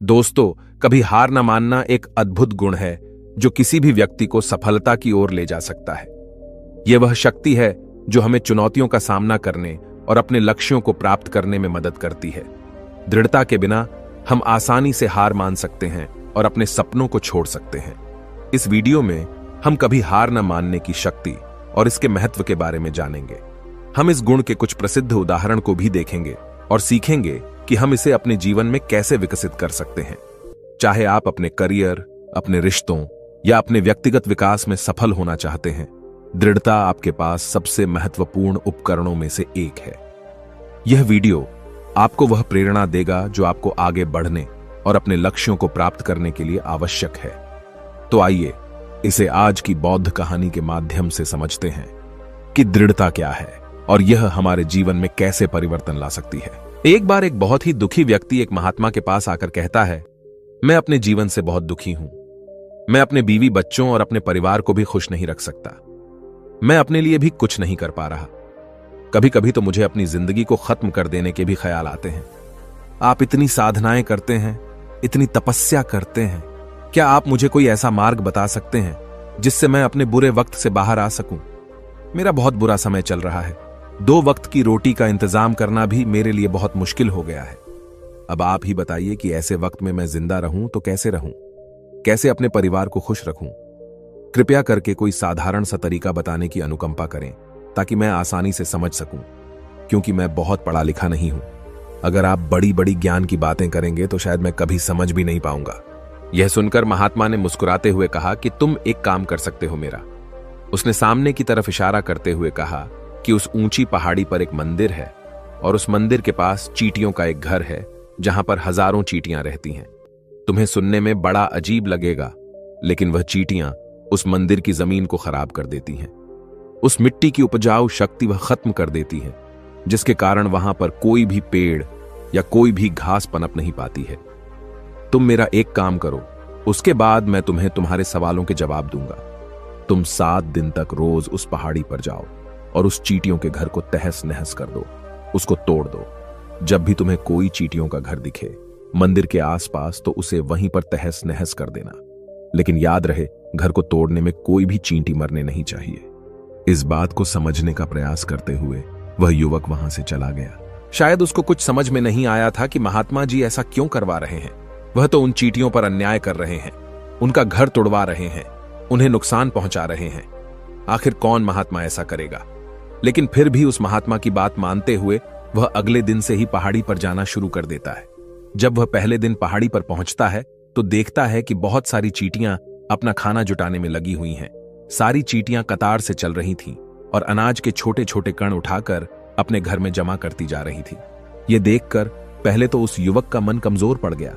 दोस्तों, कभी हार न मानना एक अद्भुत गुण है जो किसी भी व्यक्ति को सफलता की ओर ले जा सकता है। यह वह शक्ति है जो हमें चुनौतियों का सामना करने और अपने लक्ष्यों को प्राप्त करने में मदद करती है। दृढ़ता के बिना हम आसानी से हार मान सकते हैं और अपने सपनों को छोड़ सकते हैं। इस वीडियो में हम कभी हार न मानने की शक्ति और इसके महत्व के बारे में जानेंगे। हम इस गुण के कुछ प्रसिद्ध उदाहरण को भी देखेंगे और सीखेंगे कि हम इसे अपने जीवन में कैसे विकसित कर सकते हैं। चाहे आप अपने करियर, अपने रिश्तों या अपने व्यक्तिगत विकास में सफल होना चाहते हैं, दृढ़ता आपके पास सबसे महत्वपूर्ण उपकरणों में से एक है। यह वीडियो आपको वह प्रेरणा देगा जो आपको आगे बढ़ने और अपने लक्ष्यों को प्राप्त करने के लिए आवश्यक है। तो आइए इसे आज की बौद्ध कहानी के माध्यम से समझते हैं कि दृढ़ता क्या है और यह हमारे जीवन में कैसे परिवर्तन ला सकती है। एक बार एक बहुत ही दुखी व्यक्ति एक महात्मा के पास आकर कहता है, मैं अपने जीवन से बहुत दुखी हूं। मैं अपने बीवी बच्चों और अपने परिवार को भी खुश नहीं रख सकता। मैं अपने लिए भी कुछ नहीं कर पा रहा। कभी कभी तो मुझे अपनी जिंदगी को खत्म कर देने के भी ख्याल आते हैं। आप इतनी साधनाएं करते हैं, इतनी तपस्या करते हैं, क्या आप मुझे कोई ऐसा मार्ग बता सकते हैं जिससे मैं अपने बुरे वक्त से बाहर आ सकूं? मेरा बहुत बुरा समय चल रहा है। 2 वक्त की रोटी का इंतजाम करना भी मेरे लिए बहुत मुश्किल हो गया है। अब आप ही बताइए कि ऐसे वक्त में मैं जिंदा रहूं तो कैसे रहूं? कैसे अपने परिवार को खुश रखूं? कृपया करके कोई साधारण सा तरीका बताने की अनुकंपा करें ताकि मैं आसानी से समझ सकूं, क्योंकि मैं बहुत पढ़ा लिखा नहीं हूं। अगर आप बड़ी बड़ी ज्ञान की बातें करेंगे तो शायद मैं कभी समझ भी नहीं पाऊंगा। यह सुनकर महात्मा ने मुस्कुराते हुए कहा कि तुम एक काम कर सकते हो मेरा। उसने सामने की तरफ इशारा करते हुए कहा कि उस ऊंची पहाड़ी पर एक मंदिर है और उस मंदिर के पास चींटियों का एक घर है जहां पर हजारों चींटियां रहती हैं। तुम्हें सुनने में बड़ा अजीब लगेगा, लेकिन वह चींटियां उस मंदिर की जमीन को खराब कर देती हैं। उस मिट्टी की उपजाऊ शक्ति वह खत्म कर देती है, जिसके कारण वहां पर कोई भी पेड़ या कोई भी घास पनप नहीं पाती है। तुम मेरा एक काम करो, उसके बाद मैं तुम्हें तुम्हारे सवालों के जवाब दूंगा। तुम 7 दिन तक रोज उस पहाड़ी पर जाओ और उस चींटियों के घर को तहस नहस कर दो, उसको तोड़ दो। जब भी तुम्हें कोई चींटियों का घर दिखे मंदिर के आसपास, तो उसे वहीं पर तहस नहस कर देना। लेकिन याद रहे, घर को तोड़ने में कोई भी चींटी मरने नहीं चाहिए। इस बात को समझने का प्रयास करते हुए वह युवक वहां से चला गया। शायद उसको कुछ समझ में नहीं आया था कि महात्मा जी ऐसा क्यों करवा रहे हैं। वह तो उन चींटियों पर अन्याय कर रहे हैं, उनका घर तोड़वा रहे हैं, उन्हें नुकसान पहुंचा रहे हैं। आखिर कौन महात्मा ऐसा करेगा? लेकिन फिर भी उस महात्मा की बात मानते हुए वह अगले दिन से ही पहाड़ी पर जाना शुरू कर देता है। जब वह पहले दिन पहाड़ी पर पहुंचता है तो देखता है कि बहुत सारी चींटियां अपना खाना जुटाने में लगी हुई हैं। सारी चींटियां कतार से चल रही थीं और अनाज के छोटे छोटे कण उठाकर अपने घर में जमा करती जा रही थी। यह देखकर पहले तो उस युवक का मन कमजोर पड़ गया।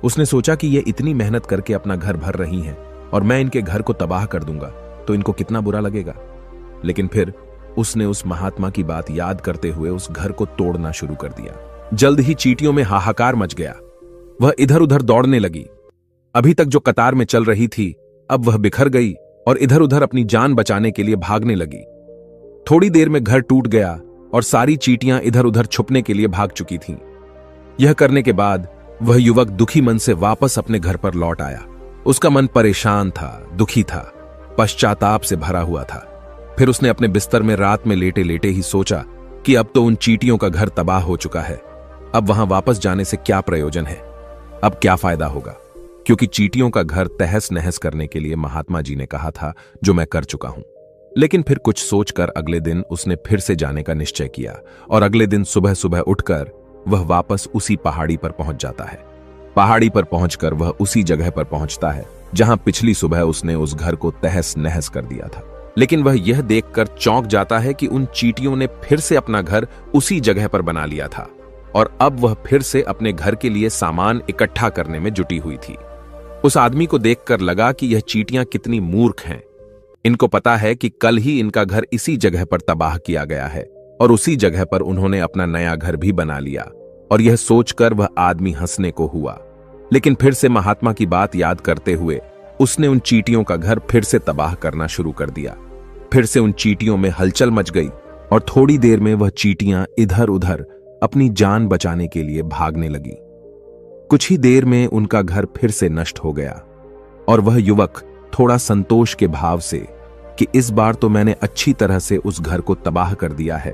उसने सोचा कि ये इतनी मेहनत करके अपना घर भर रही हैं और मैं इनके घर को तबाह कर दूंगा तो इनको कितना बुरा लगेगा। लेकिन फिर उसने उस महात्मा की बात याद करते हुए उस घर को तोड़ना शुरू कर दिया। जल्द ही चींटियों में हाहाकार मच गया। वह इधर उधर दौड़ने लगी। अभी तक जो कतार में चल रही थी, अब वह बिखर गई और इधर उधर अपनी जान बचाने के लिए भागने लगी। थोड़ी देर में घर टूट गया और सारी चींटियां इधर उधर छुपने के लिए भाग चुकी थीं। यह करने के बाद वह युवक दुखी मन से वापस अपने घर पर लौट आया। उसका मन परेशान था, दुखी था, पश्चाताप से भरा हुआ था। फिर उसने अपने बिस्तर में रात में लेटे लेटे ही सोचा कि अब तो उन चींटियों का घर तबाह हो चुका है। अब वहां वापस जाने से क्या प्रयोजन है? अब क्या फायदा होगा? क्योंकि चींटियों का घर तहस नहस करने के लिए महात्मा जी ने कहा था, जो मैं कर चुका हूं। लेकिन फिर कुछ सोचकर अगले दिन उसने फिर से जाने का निश्चय किया और अगले दिन सुबह सुबह उठकर वह वापस उसी पहाड़ी पर पहुंच जाता है। पहाड़ी पर पहुंचकर वह उसी जगह पर पहुंचता है जहां पिछली सुबह उसने उस घर को तहस नहस कर दिया था। लेकिन वह यह देखकर चौंक जाता है कि उन चींटियों ने फिर से अपना घर उसी जगह पर बना लिया था और अब वह फिर से अपने घर के लिए सामान इकट्ठा करने में जुटी हुई थी। उस आदमी को देखकर लगा कि यह चींटियां कितनी मूर्ख हैं। इनको पता है कि कल ही इनका घर इसी जगह पर तबाह किया गया है और उसी जगह पर उन्होंने अपना नया घर भी बना लिया। और यह सोचकर वह आदमी हंसने को हुआ। लेकिन फिर से महात्मा की बात याद करते हुए उसने उन चींटियों का घर फिर से तबाह करना शुरू कर दिया। फिर से उन चींटियों में हलचल मच गई और थोड़ी देर में वह चींटियां इधर उधर अपनी जान बचाने के लिए भागने लगी। कुछ ही देर में उनका घर फिर से नष्ट हो गया और वह युवक थोड़ा संतोष के भाव से कि इस बार तो मैंने अच्छी तरह से उस घर को तबाह कर दिया है,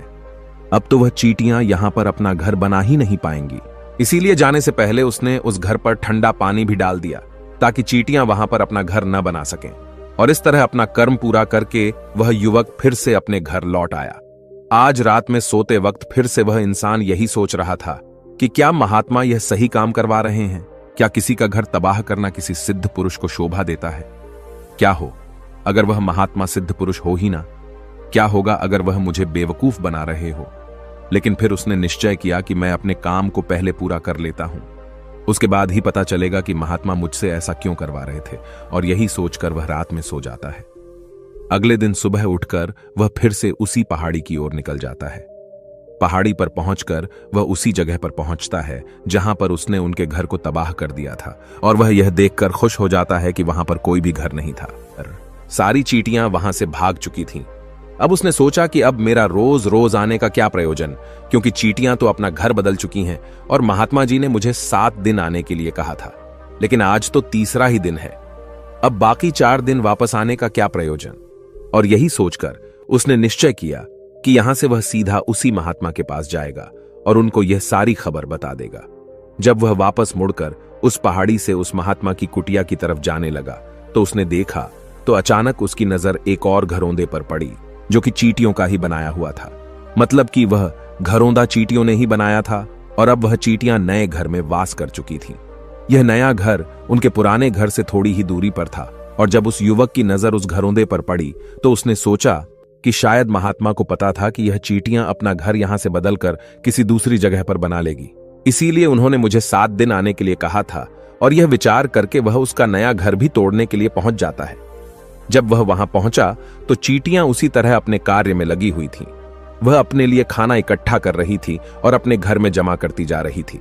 अब तो वह चींटियां यहां पर अपना घर बना ही नहीं पाएंगी। इसीलिए जाने से पहले उसने उस घर पर ठंडा पानी भी डाल दिया ताकि चींटियां वहां पर अपना घर न बना सकें। और इस तरह अपना कर्म पूरा करके वह युवक फिर से अपने घर लौट आया। आज रात में सोते वक्त फिर से वह इंसान यही सोच रहा था कि क्या महात्मा यह सही काम करवा रहे हैं? क्या किसी का घर तबाह करना किसी सिद्ध पुरुष को शोभा देता है? क्या हो अगर वह महात्मा सिद्ध पुरुष हो ही ना? क्या होगा अगर वह मुझे बेवकूफ बना रहे हो? लेकिन फिर उसने निश्चय किया कि मैं अपने काम को पहले पूरा कर लेता हूं, उसके बाद ही पता चलेगा कि महात्मा मुझसे ऐसा क्यों करवा रहे थे। और यही सोचकर वह रात में सो जाता है। अगले दिन सुबह उठकर वह फिर से उसी पहाड़ी की ओर निकल जाता है। पहाड़ी पर पहुंचकर वह उसी जगह पर पहुंचता है जहां पर उसने उनके घर को तबाह कर दिया था, और वह यह देखकर खुश हो जाता है कि वहां पर कोई भी घर नहीं था। सारी चींटियां वहां से भाग चुकी थीं। अब उसने सोचा कि अब मेरा रोज रोज आने का क्या प्रयोजन, क्योंकि चींटियां तो अपना घर बदल चुकी हैं और महात्मा जी ने मुझे 7 दिन आने के लिए कहा था, लेकिन आज तो तीसरा ही दिन है। अब बाकी 4 दिन वापस आने का क्या प्रयोजन? और यही सोचकर उसने निश्चय किया कि यहां से वह सीधा उसी महात्मा के पास जाएगा और उनको यह सारी खबर बता देगा। जब वह वापस मुड़कर उस पहाड़ी से उस महात्मा की कुटिया की तरफ जाने लगा तो उसने देखा तो अचानक उसकी नजर एक और घरौंदे पर पड़ी जो कि चींटियों का ही बनाया हुआ था। मतलब कि वह घरौंदा चींटियों ने ही बनाया था और अब वह चींटियां नए घर में वास कर चुकी थीं। यह नया घर उनके पुराने घर से थोड़ी ही दूरी पर था और जब उस युवक की नजर उस घरौंदे पर पड़ी तो उसने सोचा कि शायद महात्मा को पता था कि यह चींटियां अपना घर यहां से बदलकर किसी दूसरी जगह पर बना लेगी, इसीलिए उन्होंने मुझे 7 दिन आने के लिए कहा था। और यह विचार करके वह उसका नया घर भी तोड़ने के लिए पहुंच जाता है। जब वह वहां पहुंचा तो चींटियां उसी तरह अपने कार्य में लगी हुई थीं। वह अपने लिए खाना इकट्ठा कर रही थी और अपने घर में जमा करती जा रही थी।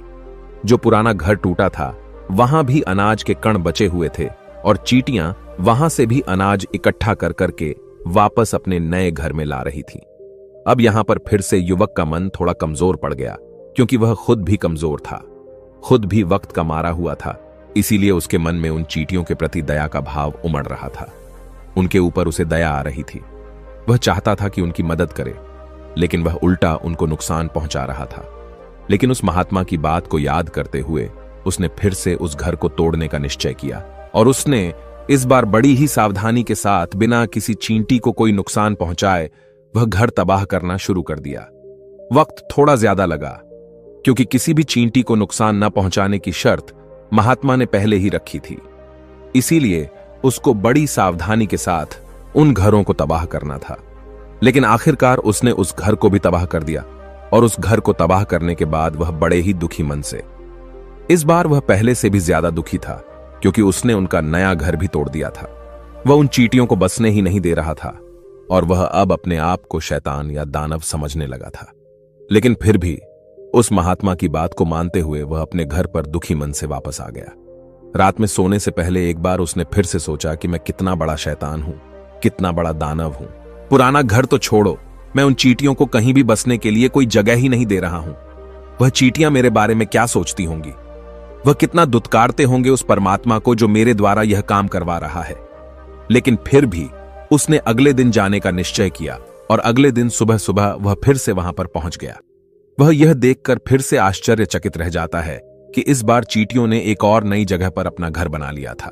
जो पुराना घर टूटा था वहां भी अनाज के कण बचे हुए थे और चींटियां वहां से भी अनाज इकट्ठा कर करके वापस अपने नए घर में ला रही थी। अब यहां पर फिर से युवक का मन थोड़ा कमजोर पड़ गया, क्योंकि वह खुद भी कमजोर था, खुद भी वक्त का मारा हुआ था। इसीलिए उसके मन में उन चींटियों के प्रति दया का भाव उमड़ रहा था। उनके ऊपर उसे दया आ रही थी। वह चाहता था कि उनकी मदद करे, लेकिन वह उल्टा उनको नुकसान पहुंचा रहा था। लेकिन उस महात्मा की बात को याद करते हुए उसने फिर से उस घर को तोड़ने का निश्चय किया और उसने इस बार बड़ी ही सावधानी के साथ बिना किसी चींटी को कोई नुकसान पहुंचाए वह घर तबाह करना शुरू कर दिया। वक्त थोड़ा ज्यादा लगा, क्योंकि किसी भी चींटी को नुकसान न पहुंचाने की शर्त महात्मा ने पहले ही रखी थी। इसीलिए उसको बड़ी सावधानी के साथ उन घरों को तबाह करना था। लेकिन आखिरकार उसने उस घर को भी तबाह कर दिया और उस घर को तबाह करने के बाद वह बड़े ही दुखी मन से, इस बार वह पहले से भी ज्यादा दुखी था, क्योंकि उसने उनका नया घर भी तोड़ दिया था। वह उन चींटियों को बसने ही नहीं दे रहा था और वह अब अपने आप को शैतान या दानव समझने लगा था। लेकिन फिर भी उस महात्मा की बात को मानते हुए वह अपने घर पर दुखी मन से वापस आ गया। रात में सोने से पहले एक बार उसने फिर से सोचा कि मैं कितना बड़ा शैतान हूं, कितना बड़ा दानव हूं। पुराना घर तो छोड़ो, मैं उन चींटियों को कहीं भी बसने के लिए कोई जगह ही नहीं दे रहा हूं। वह चींटियां मेरे बारे में क्या सोचती होंगी? वह कितना दुत्कारते होंगे उस परमात्मा को जो मेरे द्वारा यह काम करवा रहा है। लेकिन फिर भी उसने अगले दिन जाने का निश्चय किया और अगले दिन सुबह सुबह वह फिर से वहां पर पहुंच गया। वह यह देखकर फिर से आश्चर्यचकित रह जाता है कि इस बार चींटियों ने एक और नई जगह पर अपना घर बना लिया था।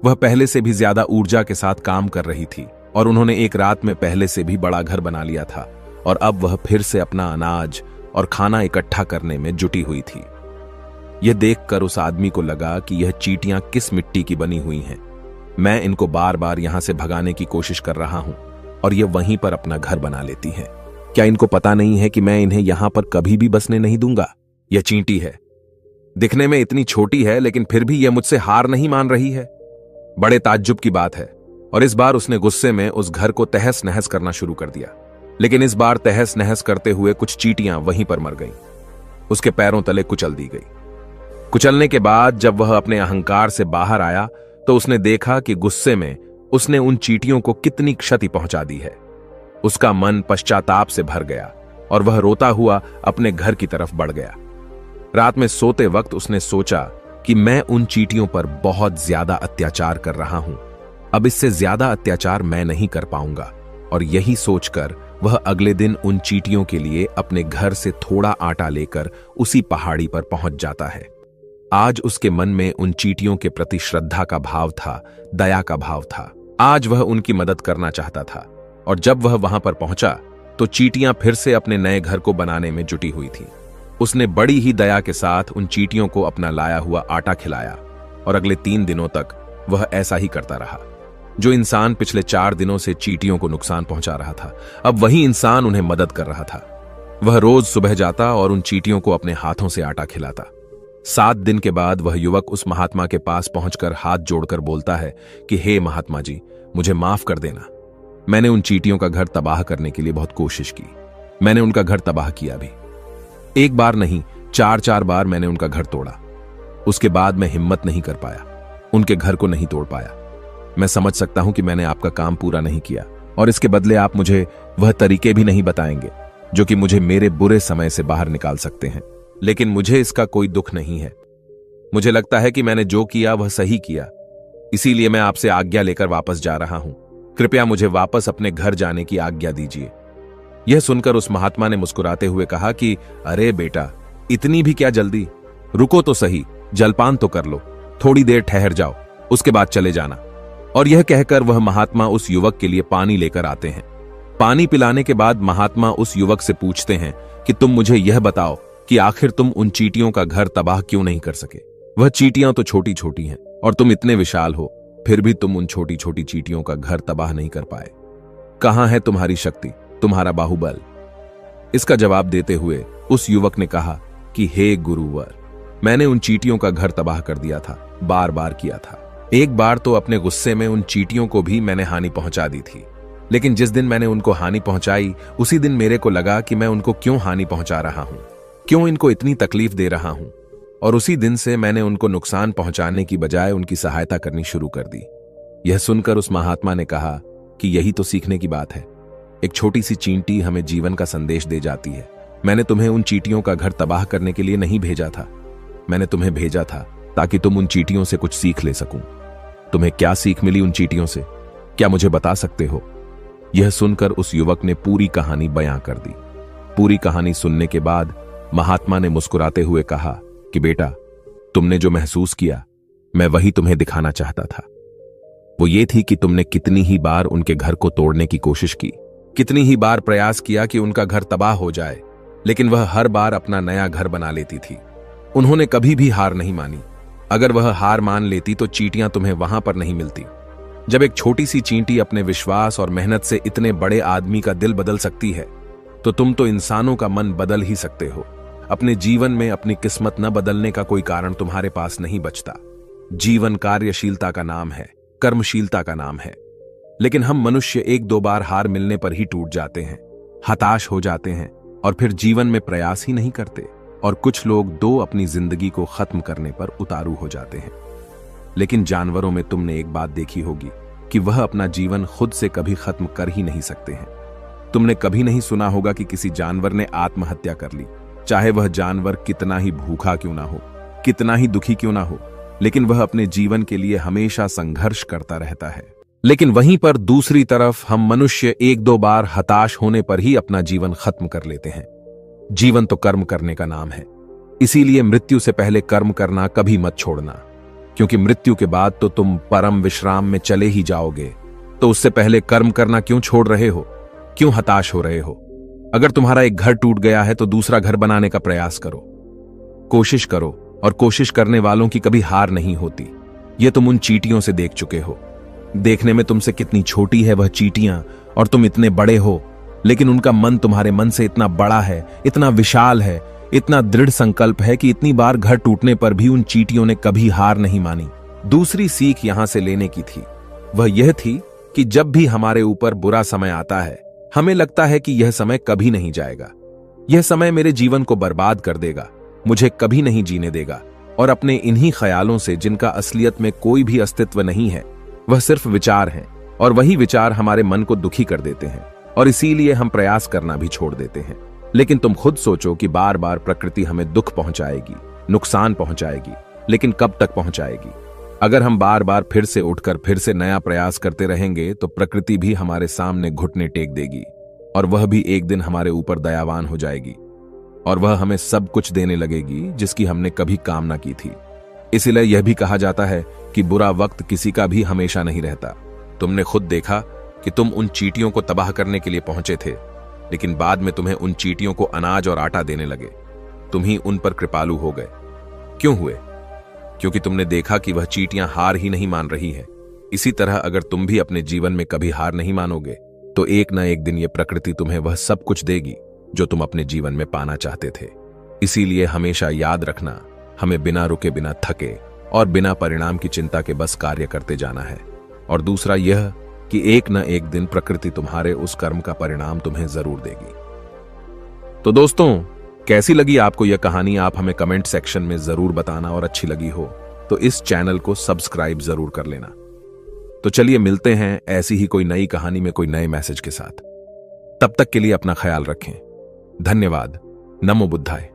वह पहले से भी ज्यादा ऊर्जा के साथ काम कर रही थी और उन्होंने एक रात में पहले से भी बड़ा घर बना लिया था और अब वह फिर से अपना अनाज और खाना इकट्ठा करने में जुटी हुई थी। यह देखकर उस आदमी को लगा कि यह चींटियां किस मिट्टी की बनी हुई हैं। मैं इनको बार बार यहां से भगाने की कोशिश कर रहा हूं और यह वहीं पर अपना घर बना लेती हैं। क्या इनको पता नहीं है कि मैं इन्हें यहां पर कभी भी बसने नहीं दूंगा? यह चींटी है, दिखने में इतनी छोटी है, लेकिन फिर भी यह मुझसे हार नहीं मान रही है। बड़े ताज्जुब की बात है। और इस बार उसने गुस्से में उस घर को तहस नहस करना शुरू कर दिया। लेकिन इस बार तहस नहस करते हुए कुछ चींटियां वहीं पर मर गईं। उसके पैरों तले कुचल दी गई। कुचलने के बाद जब वह अपने अहंकार से बाहर आया तो उसने देखा कि गुस्से में उसने उन चींटियों को कितनी क्षति पहुंचा दी है। उसका मन पश्चाताप से भर गया और वह रोता हुआ अपने घर की तरफ बढ़ गया। रात में सोते वक्त उसने सोचा कि मैं उन चींटियों पर बहुत ज्यादा अत्याचार कर रहा हूं। अब इससे ज्यादा अत्याचार मैं नहीं कर पाऊंगा। और यही सोचकर वह अगले दिन उन चींटियों के लिए अपने घर से थोड़ा आटा लेकर उसी पहाड़ी पर पहुंच जाता है। आज उसके मन में उन चींटियों के प्रति श्रद्धा का भाव था, दया का भाव था। आज वह उनकी मदद करना चाहता था। और जब वह वहां पर पहुंचा तो चींटियां फिर से अपने नए घर को बनाने में जुटी हुई थी। उसने बड़ी ही दया के साथ उन चींटियों को अपना लाया हुआ आटा खिलाया और अगले 3 दिनों तक वह ऐसा ही करता रहा। जो इंसान पिछले 4 दिनों से चींटियों को नुकसान पहुंचा रहा था, अब वही इंसान उन्हें मदद कर रहा था। वह रोज सुबह जाता और उन चींटियों को अपने हाथों से आटा खिलाता। 7 दिन के बाद वह युवक उस महात्मा के पास पहुंचकर हाथ जोड़कर बोलता है कि हे महात्मा जी, मुझे माफ कर देना। मैंने उन चींटियों का घर तबाह करने के लिए बहुत कोशिश की। मैंने उनका घर तबाह किया भी। 1 बार नहीं, 4 बार मैंने उनका घर तोड़ा। उसके बाद मैं हिम्मत नहीं कर पाया, उनके घर को नहीं तोड़ पाया। मैं समझ सकता हूं कि मैंने आपका काम पूरा नहीं किया और इसके बदले आप मुझे वह तरीके भी नहीं बताएंगे जो कि मुझे मेरे बुरे समय से बाहर निकाल सकते हैं। लेकिन मुझे इसका कोई दुख नहीं है। मुझे लगता है कि मैंने जो किया वह सही किया, इसीलिए मैं आपसे आज्ञा लेकर वापस जा रहा हूं। कृपया मुझे वापस अपने घर जाने की आज्ञा दीजिए। यह सुनकर उस महात्मा ने मुस्कुराते हुए कहा कि अरे बेटा, इतनी भी क्या जल्दी, रुको तो सही, जलपान तो कर लो, थोड़ी देर ठहर जाओ, उसके बाद चले जाना। और यह कहकर वह महात्मा उस युवक के लिए पानी लेकर आते हैं। पानी पिलाने के बाद महात्मा उस युवक से पूछते हैं कि तुम मुझे यह बताओ कि आखिर तुम उन चींटियों का घर तबाह क्यों नहीं कर सके। वह चींटियां तो छोटी छोटी हैं और तुम इतने विशाल हो, फिर भी तुम उन छोटी छोटी चींटियों का घर तबाह नहीं कर पाए। कहां है तुम्हारी शक्ति, तुम्हारा बाहुबल? इसका जवाब देते हुए उस युवक ने कहा कि हे गुरुवर, मैंने उन चींटियों का घर तबाह कर दिया था, बार बार किया था। एक बार तो अपने गुस्से में उन चींटियों को भी मैंने हानि पहुंचा दी थी। लेकिन जिस दिन मैंने उनको हानि पहुंचाई, उसी दिन मेरे को लगा कि मैं उनको क्यों हानि पहुंचा रहा हूं, क्यों इनको इतनी तकलीफ दे रहा हूं। और उसी दिन से मैंने उनको नुकसान पहुंचाने की बजाय उनकी सहायता करनी शुरू कर दी। यह सुनकर उस महात्मा ने कहा कि यही तो सीखने की बात है। एक छोटी सी चींटी हमें जीवन का संदेश दे जाती है। मैंने तुम्हें उन चींटियों का घर तबाह करने के लिए नहीं भेजा था, मैंने तुम्हें भेजा था ताकि तुम उन चींटियों से कुछ सीख ले सकूं। तुम्हें क्या सीख मिली उन चींटियों से, क्या मुझे बता सकते हो? यह सुनकर उस युवक ने पूरी कहानी बयां कर दी। पूरी कहानी सुनने के बाद महात्मा ने मुस्कुराते हुए कहा कि बेटा, तुमने जो महसूस किया, मैं वही तुम्हें दिखाना चाहता था। वो ये थी कि तुमने कितनी ही बार उनके घर को तोड़ने की कोशिश की, कितनी ही बार प्रयास किया कि उनका घर तबाह हो जाए, लेकिन वह हर बार अपना नया घर बना लेती थी। उन्होंने कभी भी हार नहीं मानी। अगर वह हार मान लेती तो चींटियां तुम्हें वहां पर नहीं मिलती। जब एक छोटी सी चींटी अपने विश्वास और मेहनत से इतने बड़े आदमी का दिल बदल सकती है, तो तुम तो इंसानों का मन बदल ही सकते हो। अपने जीवन में अपनी किस्मत न बदलने का कोई कारण तुम्हारे पास नहीं बचता। जीवन कार्यशीलता का नाम है, कर्मशीलता का नाम है। लेकिन हम मनुष्य 1-2 बार हार मिलने पर ही टूट जाते हैं, हताश हो जाते हैं और फिर जीवन में प्रयास ही नहीं करते। और कुछ लोग अपनी जिंदगी को खत्म करने पर उतारू हो जाते हैं। लेकिन जानवरों में तुमने एक बात देखी होगी कि वह अपना जीवन खुद से कभी खत्म कर ही नहीं सकते हैं। तुमने कभी नहीं सुना होगा कि किसी जानवर ने आत्महत्या कर ली, चाहे वह जानवर कितना ही भूखा क्यों ना हो, कितना ही दुखी क्यों ना हो, लेकिन वह अपने जीवन के लिए हमेशा संघर्ष करता रहता है। लेकिन वहीं पर दूसरी तरफ हम मनुष्य 1-2 बार हताश होने पर ही अपना जीवन खत्म कर लेते हैं। जीवन तो कर्म करने का नाम है, इसीलिए मृत्यु से पहले कर्म करना कभी मत छोड़ना, क्योंकि मृत्यु के बाद तो तुम परम विश्राम में चले ही जाओगे। तो उससे पहले कर्म करना क्यों छोड़ रहे हो, क्यों हताश हो रहे हो? अगर तुम्हारा एक घर टूट गया है तो दूसरा घर बनाने का प्रयास करो, कोशिश करो, और कोशिश करने वालों की कभी हार नहीं होती। यह तुम उन चींटियों से देख चुके हो। देखने में तुमसे कितनी छोटी है वह चींटियां और तुम इतने बड़े हो, लेकिन उनका मन तुम्हारे मन से इतना बड़ा है, इतना विशाल है, इतना दृढ़ संकल्प है कि इतनी बार घर टूटने पर भी उन चींटियों ने कभी हार नहीं मानी। दूसरी सीख यहां से लेने की थी, वह यह थी कि जब भी हमारे ऊपर बुरा समय आता है, हमें लगता है कि यह समय कभी नहीं जाएगा, यह समय मेरे जीवन को बर्बाद कर देगा, मुझे कभी नहीं जीने देगा। और अपने इन्हीं ख्यालों से, जिनका असलियत में कोई भी अस्तित्व नहीं है, वह सिर्फ विचार हैं, और वही विचार हमारे मन को दुखी कर देते हैं और इसीलिए हम प्रयास करना भी छोड़ देते हैं। लेकिन तुम खुद सोचो कि बार बार प्रकृति हमें दुख पहुंचाएगी, नुकसान पहुंचाएगी, लेकिन कब तक पहुंचाएगी? अगर हम बार बार फिर से उठकर फिर से नया प्रयास करते रहेंगे तो प्रकृति भी हमारे सामने घुटने टेक देगी, और वह भी एक दिन हमारे ऊपर दयावान हो जाएगी, और वह हमें सब कुछ देने लगेगी जिसकी हमने कभी कामना की थी। इसीलिए यह भी कहा जाता है कि बुरा वक्त किसी का भी हमेशा नहीं रहता। तुमने खुद देखा कि तुम उन चींटियों को तबाह करने के लिए पहुंचे थे, लेकिन बाद में तुम्हें उन चींटियों को अनाज और आटा देने लगे। तुम ही उन पर कृपालु हो गए। क्यों हुए? क्योंकि तुमने देखा कि वह चींटियां हार ही नहीं मान रही है। इसी तरह अगर तुम भी अपने जीवन में कभी हार नहीं मानोगे तो एक न एक दिन यह प्रकृति तुम्हें वह सब कुछ देगी जो तुम अपने जीवन में पाना चाहते थे। इसीलिए हमेशा याद रखना, हमें बिना रुके, बिना थके और बिना परिणाम की चिंता के बस कार्य करते जाना है। और दूसरा यह कि एक न एक दिन प्रकृति तुम्हारे उस कर्म का परिणाम तुम्हें जरूर देगी। तो दोस्तों, कैसी लगी आपको यह कहानी? आप हमें कमेंट सेक्शन में जरूर बताना, और अच्छी लगी हो तो इस चैनल को सब्सक्राइब जरूर कर लेना। तो चलिए मिलते हैं ऐसी ही कोई नई कहानी में कोई नए मैसेज के साथ। तब तक के लिए अपना ख्याल रखें। धन्यवाद। नमो बुद्धाय।